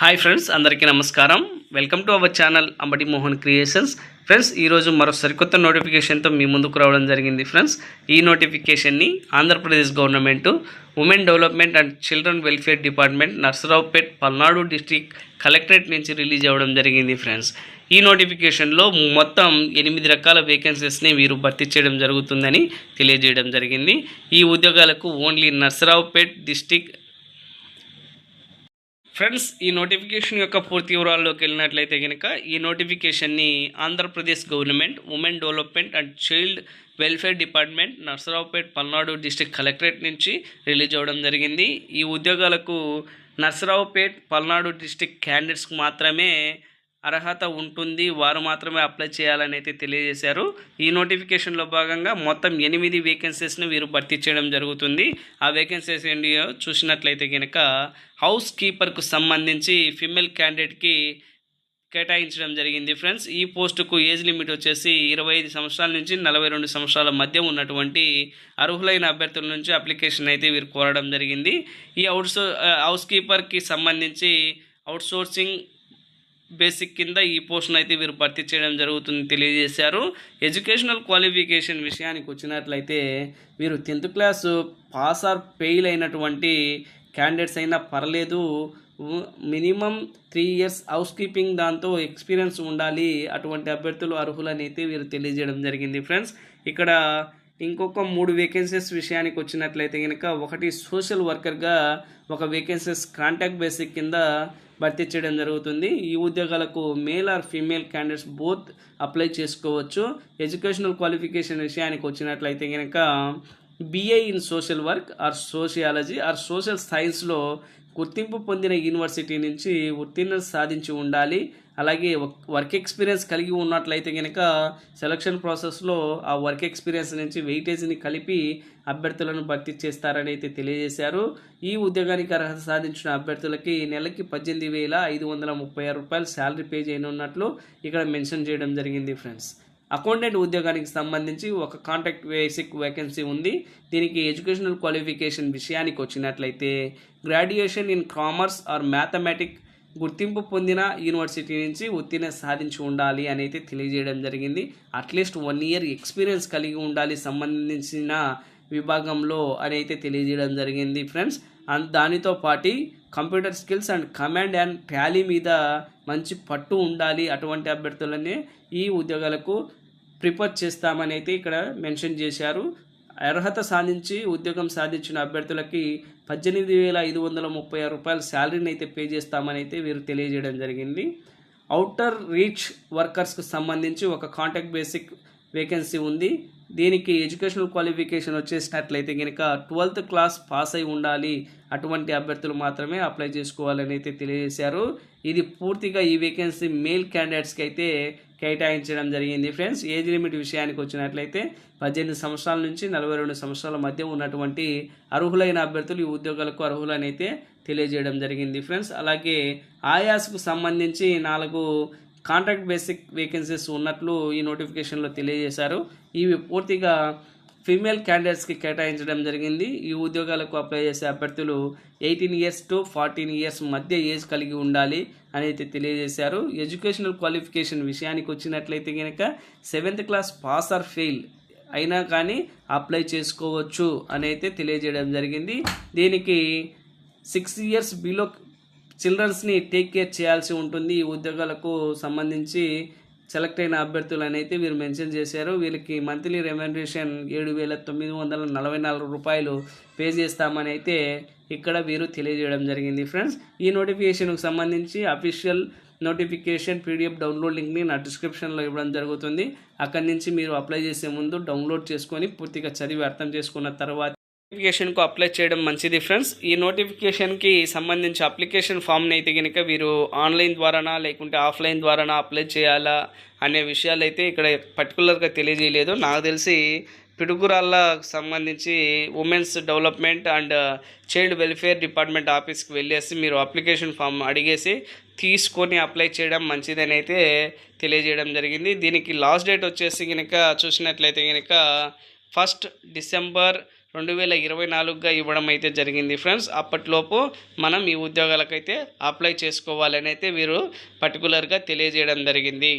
Hi friends, అందరికీ నమస్కారం. Welcome to our channel Ambati Mohan creations. Friends, ఈరోజు మరో సరికొత్త నోటిఫికేషన్తో మీ ముందుకు రావడం జరిగింది. ఫ్రెండ్స్, ఈ నోటిఫికేషన్ని Andhra Pradesh government women development and children welfare department Narasaraopet Palnadu district collectorate నుంచి రిలీజ్ అవ్వడం జరిగింది. ఫ్రెండ్స్, ఈ నోటిఫికేషన్లో మొత్తం 8 రకాల వేకెన్సీస్ని వీరు భర్తీ చేయడం జరుగుతుందని తెలియజేయడం జరిగింది. ఈ ఉద్యోగాలకు ఓన్లీ నర్సరావుపేట్ డిస్ట్రిక్ట్. ఫ్రెండ్స్, ఈ నోటిఫికేషన్ యొక్క పూర్తి వివరాల్లోకి వెళ్ళినట్లయితే కనుక ఈ నోటిఫికేషన్ని Andhra Pradesh government women development and child welfare department Narasaraopet Palnadu district collectorate నుంచి రిలీజ్ అవ్వడం జరిగింది. ఈ ఉద్యోగాలకు నర్సరావుపేట్ పల్నాడు డిస్ట్రిక్ట్ క్యాండిడేట్స్కి మాత్రమే అర్హత ఉంటుంది, వారు మాత్రమే అప్లై చేయాలని అయితే తెలియజేశారు. ఈ నోటిఫికేషన్లో భాగంగా మొత్తం 8 వేకెన్సీస్ను వీరు భర్తీ చేయడం జరుగుతుంది. ఆ వేకెన్సీస్ ఏంటి చూసినట్లయితే కనుక హౌస్ కీపర్కు సంబంధించి ఫిమేల్ క్యాండిడేట్కి కేటాయించడం జరిగింది. ఫ్రెండ్స్, ఈ పోస్టుకు ఏజ్ లిమిట్ వచ్చేసి 25 సంవత్సరాల నుంచి 42 సంవత్సరాల మధ్య ఉన్నటువంటి అర్హులైన అభ్యర్థుల నుంచి అప్లికేషన్ అయితే వీరు కోరడం జరిగింది. ఈ హౌస్ కీపర్కి సంబంధించి అవుట్సోర్సింగ్ బేసిక్ కింద ఈ పోస్ట్ను అయితే వీరు భర్తీ చేయడం జరుగుతుంది తెలియజేశారు. ఎడ్యుకేషనల్ క్వాలిఫికేషన్ విషయానికి వచ్చినట్లయితే వీరు 10th class pass or fail అయినటువంటి క్యాండిడేట్స్ అయినా పర్లేదు, మినిమం 3 ఇయర్స్ హౌస్ కీపింగ్ దాంతో ఎక్స్పీరియన్స్ ఉండాలి, అటువంటి అభ్యర్థులు అర్హులని అయితే వీరు తెలియజేయడం జరిగింది. ఫ్రెండ్స్, ఇక్కడ ఇంకొక 3 వేకెన్సీస్ విషయానికి వచ్చినట్లయితే కనుక ఒకటి సోషల్ వర్కర్గా ఒక వేకెన్సీస్ కాంటాక్ట్ బేసిక్ కింద భర్తీ చేయడం జరుగుతుంది. ఈ ఉద్యోగాలకు male or female candidates both apply చేసుకోవచ్చు. ఎడ్యుకేషనల్ క్వాలిఫికేషన్ విషయానికి వచ్చినట్లయితే కనుక BA in social work or sociology or social సైన్స్లో గుర్తింపు పొందిన యూనివర్సిటీ నుంచి ఉత్తీర్ణత సాధించి ఉండాలి. అలాగే వర్క్ ఎక్స్పీరియన్స్ కలిగి ఉన్నట్లయితే కనుక సెలక్షన్ ప్రాసెస్లో ఆ వర్క్ ఎక్స్పీరియన్స్ నుంచి వెయిటేజ్ని కలిపి అభ్యర్థులను భర్తీ చేస్తారని అయితే తెలియజేశారు. ఈ ఉద్యోగానికి అర్హత సాధించిన అభ్యర్థులకి నెలకి 18,536 రూపాయలు శాలరీ పే చేయనున్నట్లు ఇక్కడ మెన్షన్ చేయడం జరిగింది. ఫ్రెండ్స్, అకౌంటెంట్ ఉద్యోగానికి సంబంధించి ఒక కాంట్రాక్ట్ బేసిక్ వేకెన్సీ ఉంది. దీనికి ఎడ్యుకేషనల్ క్వాలిఫికేషన్ విషయానికి వచ్చినట్లయితే graduation in commerce or mathematic గుర్తింపు పొందిన యూనివర్సిటీ నుంచి ఉత్తీర్ణత సాధించి ఉండాలి అని అయితే తెలియజేయడం జరిగింది. అట్లీస్ట్ 1 ఇయర్ ఎక్స్పీరియన్స్ కలిగి ఉండాలి సంబంధించిన విభాగంలో అని అయితే తెలియజేయడం జరిగింది. ఫ్రెండ్స్, దానితో పాటు computer skills and command and Tally మీద మంచి పట్టు ఉండాలి, అటువంటి అభ్యర్థులనే ఈ ఉద్యోగాలకు ప్రిఫర్ చేస్తామని అయితే ఇక్కడ మెన్షన్ చేశారు. అర్హత సాధించి ఉద్యోగం సాధించిన అభ్యర్థులకి 18,536 రూపాయలు శాలరీని అయితే పే చేస్తామని అయితే వీరు తెలియజేయడం జరిగింది. అవుటర్ రీచ్ వర్కర్స్కు సంబంధించి ఒక కాంట్రాక్ట్ బేసిక్ వేకెన్సీ ఉంది. దీనికి ఎడ్యుకేషనల్ క్వాలిఫికేషన్ వచ్చేసినట్లయితే కనుక 12th క్లాస్ పాస్ అయి ఉండాలి, అటువంటి అభ్యర్థులు మాత్రమే అప్లై చేసుకోవాలని అయితే తెలియజేశారు. ఇది పూర్తిగా ఈ వేకెన్సీ మేల్ క్యాండిడేట్స్కి అయితే కేటాయించడం జరిగింది. ఫ్రెండ్స్, ఏజ్ లిమిట్ విషయానికి వచ్చినట్లయితే 18 సంవత్సరాల నుంచి 42 సంవత్సరాల మధ్య ఉన్నటువంటి అర్హులైన అభ్యర్థులు ఈ ఉద్యోగాలకు అర్హులని అయితే తెలియజేయడం జరిగింది. ఫ్రెండ్స్, అలాగే ఆయాస్కు సంబంధించి 4 కాంట్రాక్ట్ బేసిక్ వేకెన్సీస్ ఉన్నట్లు ఈ నోటిఫికేషన్లో తెలియజేశారు. ఇవి పూర్తిగా ఫీమేల్ క్యాండిడేట్స్కి కేటాయించడం జరిగింది. ఈ ఉద్యోగాలకు అప్లై చేసే అభ్యర్థులు 18 ఇయర్స్ టు 14 ఇయర్స్ మధ్య ఏజ్ కలిగి ఉండాలి అని అయితే తెలియజేశారు. ఎడ్యుకేషనల్ క్వాలిఫికేషన్ విషయానికి వచ్చినట్లయితే కనుక 7th class pass or fail అయినా కానీ అప్లై చేసుకోవచ్చు అని అయితే తెలియజేయడం జరిగింది. దీనికి 6 ఇయర్స్ బిలో చిల్డ్రన్స్ని టేక్ కేర్ చేయాల్సి ఉంటుంది. ఈ ఉద్యోగాలకు సంబంధించి సెలెక్ట్ అయిన అభ్యర్థులు అని అయితే వీరు మెన్షన్ చేశారు. వీళ్ళకి మంత్లీ రెమ్యునరేషన్ 7,944 రూపాయలు పే చేస్తామని అయితే ఇక్కడ వీరు తెలియజేయడం జరిగింది. ఫ్రెండ్స్, ఈ నోటిఫికేషన్కు సంబంధించి అఫీషియల్ నోటిఫికేషన్ PDF డౌన్లోడ్ లింక్ని నా డిస్క్రిప్షన్లో ఇవ్వడం జరుగుతుంది. అక్కడి నుంచి మీరు అప్లై చేసే ముందు డౌన్లోడ్ చేసుకొని పూర్తిగా చదివి అర్థం చేసుకున్న తర్వాత నోటిఫికేషన్కు అప్లై చేయడం మంచిది. ఫ్రెండ్స్, ఈ నోటిఫికేషన్కి సంబంధించి అప్లికేషన్ ఫామ్ని అయితే కనుక వీరు ఆన్లైన్ ద్వారానా లేకుంటే ఆఫ్లైన్ ద్వారానా అప్లై చేయాలా అనే విషయాలు అయితే ఇక్కడ పర్టికులర్గా తెలియజేయలేదు. నాకు తెలిసి పిడుగురాళ్ళ సంబంధించి women's development and child welfare department ఆఫీస్కి వెళ్ళేసి మీరు అప్లికేషన్ ఫామ్ అడిగేసి తీసుకొని అప్లై చేయడం మంచిదని అయితే తెలియజేయడం జరిగింది. దీనికి లాస్ట్ డేట్ వచ్చేసి కనుక చూసినట్లయితే కనుక 1 డిసెంబర్ 2024గా ఇవ్వడం అయితే జరిగింది ఫ్రెండ్స్. అప్పట్లోపు మనం ఈ ఉద్యోగాలకైతే అప్లై చేసుకోవాలని అయితే వీరు పర్టికులర్గా తెలియజేయడం జరిగింది.